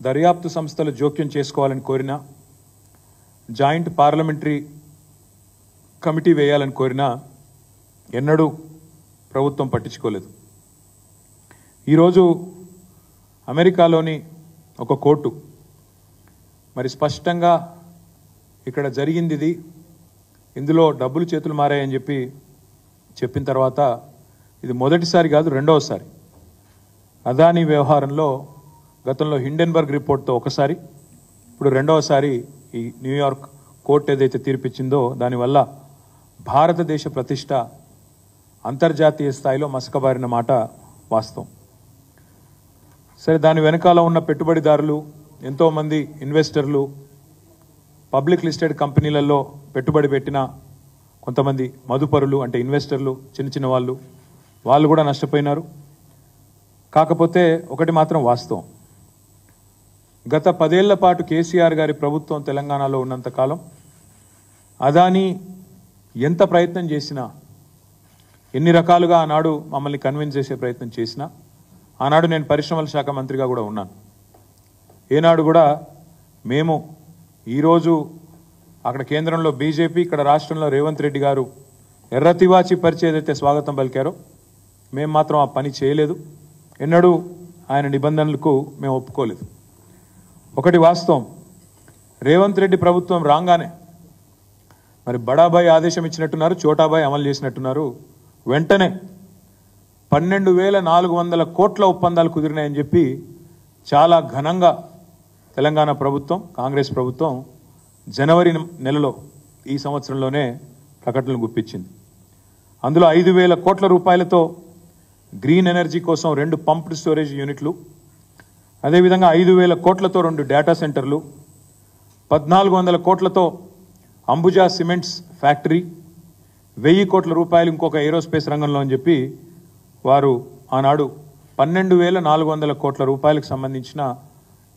దర్యాప్తు సంస్థలు జోక్యం చేసుకోవాలని కోరినా, జాయింట్ పార్లమెంటరీ కమిటీ వేయాలని కోరినా ఎన్నడూ ప్రభుత్వం పట్టించుకోలేదు. ఈరోజు అమెరికాలోని ఒక కోర్టు మరి స్పష్టంగా ఇక్కడ జరిగింది ఇది, ఇందులో డబ్బులు చేతులు మారాయని చెప్పిన తర్వాత ఇది మొదటిసారి కాదు, రెండవసారి అదానీ వ్యవహారంలో గతంలో హిండెన్బర్గ్ రిపోర్ట్తో ఒకసారి, ఇప్పుడు రెండవసారి ఈ న్యూయార్క్ కోర్టు ఏదైతే తీర్పిచ్చిందో దానివల్ల భారతదేశ ప్రతిష్ట అంతర్జాతీయ స్థాయిలో మసకబారిన మాట వాస్తవం. సరే, దాని వెనకాల ఉన్న పెట్టుబడిదారులు, ఎంతోమంది ఇన్వెస్టర్లు, పబ్లిక్ లిస్టెడ్ కంపెనీలలో పెట్టుబడి పెట్టిన కొంతమంది మదుపరులు అంటే ఇన్వెస్టర్లు, చిన్న చిన్న వాళ్ళు కూడా నష్టపోయినారు. కాకపోతే ఒకటి మాత్రం వాస్తవం, గత 10 ఏళ్ల పాటు కేసీఆర్ గారి ప్రభుత్వం తెలంగాణలో ఉన్నంతకాలం అదానీ ఎంత ప్రయత్నం చేసినా, ఎన్ని రకాలుగా ఆనాడు మమ్మల్ని కన్విన్స్ చేసే ప్రయత్నం చేసినా, ఆనాడు నేను పరిశ్రమల శాఖ మంత్రిగా కూడా ఉన్నాను, ఏనాడు కూడా మేము ఈరోజు అక్కడ కేంద్రంలో బీజేపీ, ఇక్కడ రాష్ట్రంలో రేవంత్ రెడ్డి గారు ఎర్రతివాచి పరిచి ఏదైతే స్వాగతం పలికారో మేము మాత్రం ఆ పని చేయలేదు. ఎన్నడూ ఆయన నిబంధనలకు మేము ఒప్పుకోలేదు. ఒకటి వాస్తవం, రేవంత్ రెడ్డి ప్రభుత్వం రాగానే మరి బడాబాయ్ ఆదేశం ఇచ్చినట్టున్నారు, చోటాబాయ్ అమలు చేసినట్టున్నారు. వెంటనే 12,400 కోట్ల ఒప్పందాలు కుదిరినాయని చెప్పి చాలా ఘనంగా తెలంగాణ ప్రభుత్వం, కాంగ్రెస్ ప్రభుత్వం జనవరి నెలలో ఈ సంవత్సరంలోనే ప్రకటనలు గుప్పించింది. అందులో 5,000 కోట్ల రూపాయలతో గ్రీన్ ఎనర్జీ కోసం 2 పంప్డ్ స్టోరేజ్ యూనిట్లు, అదేవిధంగా 5,000 కోట్లతో 2 డేటా సెంటర్లు, 1,400 కోట్లతో అంబుజా సిమెంట్స్ ఫ్యాక్టరీ, 1,000 కోట్ల రూపాయలు ఇంకొక ఏరోస్పేస్ రంగంలో అని చెప్పి వారు ఆనాడు 12,400 కోట్ల రూపాయలకు సంబంధించిన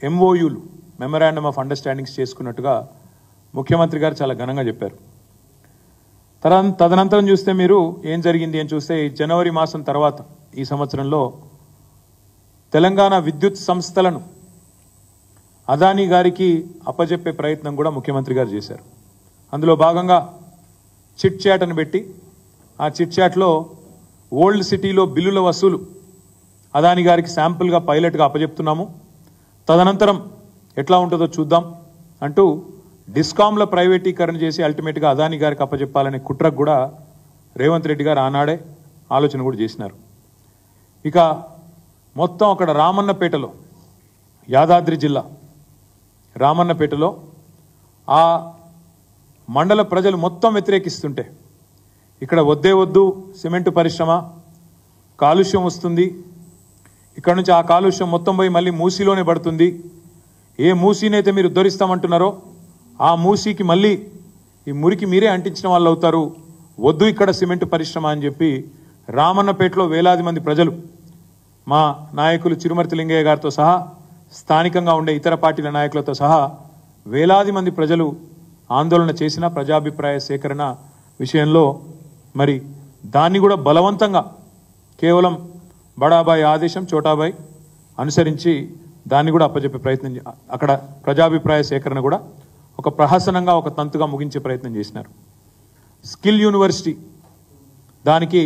ఎంఓయూలు, మెమరాండమ్ ఆఫ్ అండర్స్టాండింగ్స్ చేసుకున్నట్టుగా ముఖ్యమంత్రి గారు చాలా ఘనంగా చెప్పారు. తదనంతరం చూస్తే మీరు ఏం జరిగింది అని చూస్తే జనవరి మాసం తర్వాత ఈ సంవత్సరంలో తెలంగాణ విద్యుత్ సంస్థలను అదానీ గారికి అప్పజెప్పే ప్రయత్నం కూడా ముఖ్యమంత్రి గారు చేశారు. అందులో భాగంగా చిట్ చాట్ అని పెట్టి, ఆ చిట్ చాట్లో ఓల్డ్ సిటీలో బిల్లుల వసూలు అదానీ గారికి శాంపుల్గా పైలట్గా అప్పజెప్తున్నాము, తదనంతరం ఎట్లా ఉంటుందో చూద్దాం అంటూ డిస్కామ్ల ప్రైవేటీకరణ చేసి అల్టిమేట్గా అదానీ గారికి అప్పజెప్పాలనే కుట్రకు కూడా రేవంత్ రెడ్డి గారు ఆనాడే ఆలోచన కూడా చేసినారు. ఇక మొత్తం అక్కడ రామన్నపేటలో, యాదాద్రి జిల్లా రామన్నపేటలో ఆ మండల ప్రజలు మొత్తం వ్యతిరేకిస్తుంటే, ఇక్కడ వద్దే వద్దు సిమెంటు పరిశ్రమ, కాలుష్యం వస్తుంది, ఇక్కడ నుంచి ఆ కాలుష్యం మొత్తం పోయి మళ్ళీ మూసీలోనే పడుతుంది, ఏ మూసీనైతే మీరు ఉద్ధరిస్తామంటున్నారో ఆ మూసీకి మళ్ళీ ఈ మురికి మీరే అంటించిన వాళ్ళు అవుతారు, వద్దు ఇక్కడ సిమెంటు పరిశ్రమ అని చెప్పి రామన్నపేటలో వేలాది మంది ప్రజలు, మా నాయకులు చిరుమర్తి లింగయ్య గారితో సహా, స్థానికంగా ఉండే ఇతర పార్టీల నాయకులతో సహా వేలాది మంది ప్రజలు ఆందోళన చేసిన ప్రజాభిప్రాయ సేకరణ విషయంలో మరి దాన్ని కూడా బలవంతంగా కేవలం బడాబాయ్ ఆదేశం, చోటాబాయ్ అనుసరించి దాన్ని కూడా అప్పచెప్పే ప్రయత్నం, అక్కడ ప్రజాభిప్రాయ సేకరణ కూడా ఒక ప్రహసనంగా, ఒక తంతుగా ముగించే ప్రయత్నం చేసినారు. స్కిల్ యూనివర్సిటీ, దానికి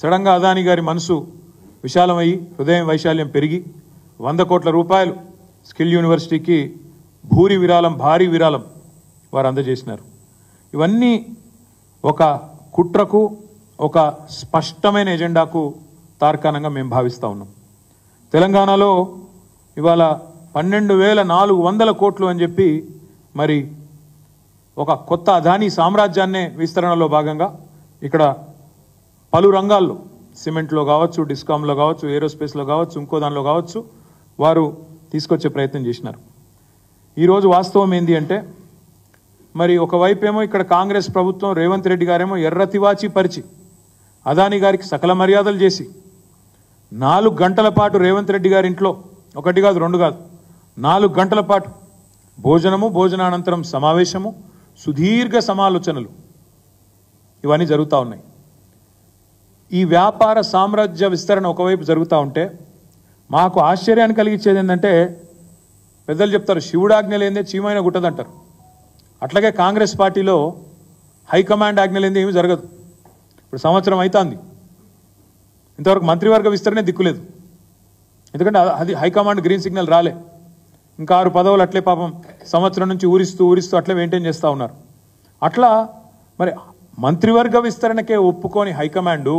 సడన్గా అదానీ గారి మనసు విశాలమయ్యి, హృదయం వైశాల్యం పెరిగి 100 కోట్ల రూపాయలు స్కిల్ యూనివర్సిటీకి భారీ విరాళం వారు అందజేసినారు. ఇవన్నీ ఒక కుట్రకు, ఒక స్పష్టమైన ఎజెండాకు తార్కాణంగా మేము భావిస్తూ ఉన్నాం. తెలంగాణలో ఇవాళ 12,400 కోట్లు అని చెప్పి మరి ఒక కొత్త అదానీ సామ్రాజ్యాన్నే విస్తరణలో భాగంగా ఇక్కడ పలు రంగాల్లో, సిమెంట్లో కావచ్చు, డిస్కామ్లో కావచ్చు, ఏరోస్పేస్లో కావచ్చు, ఇంకో దానిలో కావచ్చు, వారు తీసుకొచ్చే ప్రయత్నం చేసినారు. ఈరోజు వాస్తవం ఏంది అంటే, మరి ఒకవైపు ఏమో ఇక్కడ కాంగ్రెస్ ప్రభుత్వం, రేవంత్ రెడ్డి గారేమో ఎర్రతివాచి పరిచి అదానీ గారికి సకల మర్యాదలు చేసి 4 గంటల పాటు రేవంత్ రెడ్డి గారి ఇంట్లో, 1 కాదు 2 కాదు 4 గంటల పాటు భోజనము, భోజనానంతరం సమావేశము, సుదీర్ఘ సమాలోచనలు ఇవన్నీ జరుగుతూ ఉన్నాయి. ఈ వ్యాపార సామ్రాజ్య విస్తరణ ఒకవైపు జరుగుతూ ఉంటే మాకు ఆశ్చర్యాన్ని కలిగించేది ఏంటంటే, పెద్దలు చెప్తారు శివుడాజ్ఞ లేదే చీమైన గుట్టదంటారు. అట్లాగే కాంగ్రెస్ పార్టీలో హైకమాండ్ ఆజ్ఞ లేదే ఏమీ జరగదు. ఇప్పుడు సంవత్సరం అవుతుంది, ఇంతవరకు మంత్రివర్గ విస్తరణే దిక్కులేదు. ఎందుకంటే అది హైకమాండ్ గ్రీన్ సిగ్నల్ రాలే. ఇంకా 6 పదవులు అట్లే పాపం సంవత్సరం నుంచి ఊరిస్తూ అట్లే మెయింటైన్ చేస్తూ ఉన్నారు. అట్లా మరి మంత్రివర్గ విస్తరణకే ఒప్పుకొని హైకమాండు,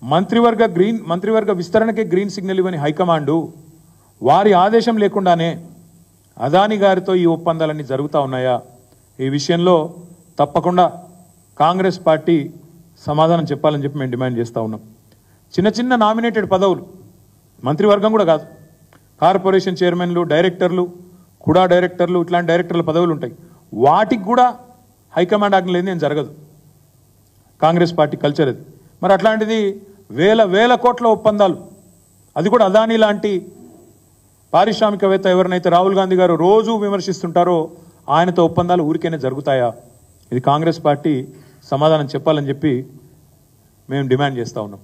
మంత్రివర్గ విస్తరణకే గ్రీన్ సిగ్నల్ ఇవ్వని హైకమాండు వారి ఆదేశం లేకుండానే అదానీ గారితో ఈ ఒప్పందాలన్నీ జరుగుతూ ఉన్నాయా? ఈ విషయంలో తప్పకుండా కాంగ్రెస్ పార్టీ సమాధానం చెప్పాలని చెప్పి మేము డిమాండ్ చేస్తూ ఉన్నాం. చిన్న నామినేటెడ్ పదవులు, మంత్రివర్గం కూడా కాదు, కార్పొరేషన్ చైర్మన్లు, డైరెక్టర్లు, కూడా డైరెక్టర్లు, ఇట్లాంటి డైరెక్టర్ల పదవులు ఉంటాయి. వాటికి కూడా హైకమాండ్ ఆజ్ఞ లేనిది ఏం జరగదు. కాంగ్రెస్ పార్టీ కల్చర్ అది. మరి అట్లాంటిది వేల కోట్ల ఒప్పందాలు, అది కూడా అదానీ లాంటి పారిశ్రామికవేత్త ఎవరినైతే రాహుల్ గాంధీ గారు రోజు విమర్శిస్తుంటారో ఆయనతో ఒప్పందాలు ఊరికైనా జరుగుతాయా? ఇది కాంగ్రెస్ పార్టీ సమాధానం చెప్పాలని చెప్పి మేము డిమాండ్ చేస్తూ ఉన్నాం.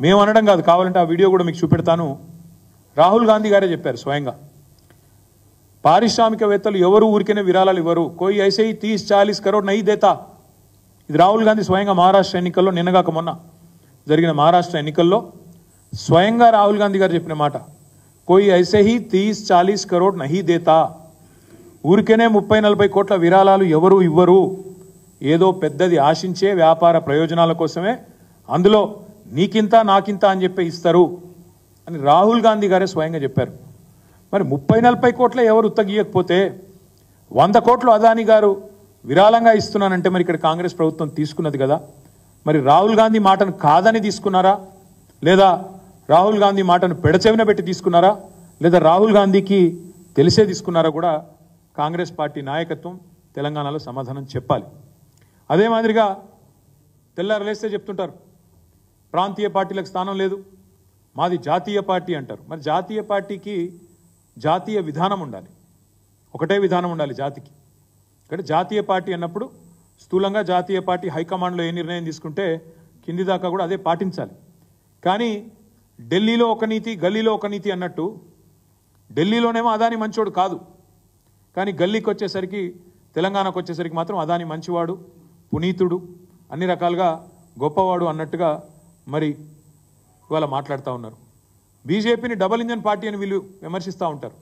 మేము అనడం కాదు, కావాలంటే ఆ వీడియో కూడా మీకు చూపెడతాను. రాహుల్ గాంధీ గారే చెప్పారు స్వయంగా, పారిశ్రామికవేత్తలు ఎవరు ఊరికైనా విరాళాలు ఇవ్వరు, కోయి ఐసే 30-40 కరోడ్ నహీ దేతా. ఇది రాహుల్ గాంధీ స్వయంగా మహారాష్ట్ర ఎన్నికల్లో, నిన్నగాక మొన్న జరిగిన మహారాష్ట్ర ఎన్నికల్లో స్వయంగా రాహుల్ గాంధీ గారు చెప్పిన మాట, కోయి ఐసే 30-40 కరోడ్ నహీ దేతా. ఊరికనే 30-40 కోట్ల విరాళాలు ఎవరు ఇవ్వరు, ఏదో పెద్దది ఆశించే వ్యాపార ప్రయోజనాల కోసమే, అందులో నీకింత నాకింత అని చెప్పి ఇస్తారు అని రాహుల్ గాంధీ గారే స్వయంగా చెప్పారు. మరి 30-40 కోట్ల ఎవరు ఉత్తగీయకపోతే 100 కోట్లు అదానీ గారు విరాళంగా ఇస్తున్నానంటే మరి ఇక్కడ కాంగ్రెస్ ప్రభుత్వం తీసుకున్నది కదా. మరి రాహుల్ గాంధీ మాటను కాదని తీసుకున్నారా, లేదా రాహుల్ గాంధీ మాటను పెడచెవిన పెట్టి తీసుకున్నారా, లేదా రాహుల్ గాంధీకి తెలిసే తీసుకున్నారా కూడా కాంగ్రెస్ పార్టీ నాయకత్వం తెలంగాణలో సమాధానం చెప్పాలి. అదే మాదిరిగా తెల్లారలేస్తే చెప్తుంటారు ప్రాంతీయ పార్టీలకు స్థానం లేదు, మాది జాతీయ పార్టీ అంటారు. మరి జాతీయ పార్టీకి జాతీయ విధానం ఉండాలి, ఒకటే విధానం ఉండాలి జాతికి. ఇక్కడ జాతీయ పార్టీ అన్నప్పుడు స్థూలంగా జాతీయ పార్టీ హైకమాండ్లో ఏ నిర్ణయం తీసుకుంటే కింది దాకా కూడా అదే పాటించాలి. కానీ ఢిల్లీలో ఒక నీతి, గల్లీలో ఒక నీతి అన్నట్టు, ఢిల్లీలోనేమో అదానీ మంచోడు కాదు, కానీ గల్లీకి వచ్చేసరికి, తెలంగాణకు వచ్చేసరికి మాత్రం అదానీ మంచివాడు, పునీతుడు, అన్ని రకాలుగా గొప్పవాడు అన్నట్టుగా మరి ఇవాళ మాట్లాడుతూ ఉన్నారు. బీజేపీని డబుల్ ఇంజన్ పార్టీ అని వీళ్ళు విమర్శిస్తూ ఉంటారు.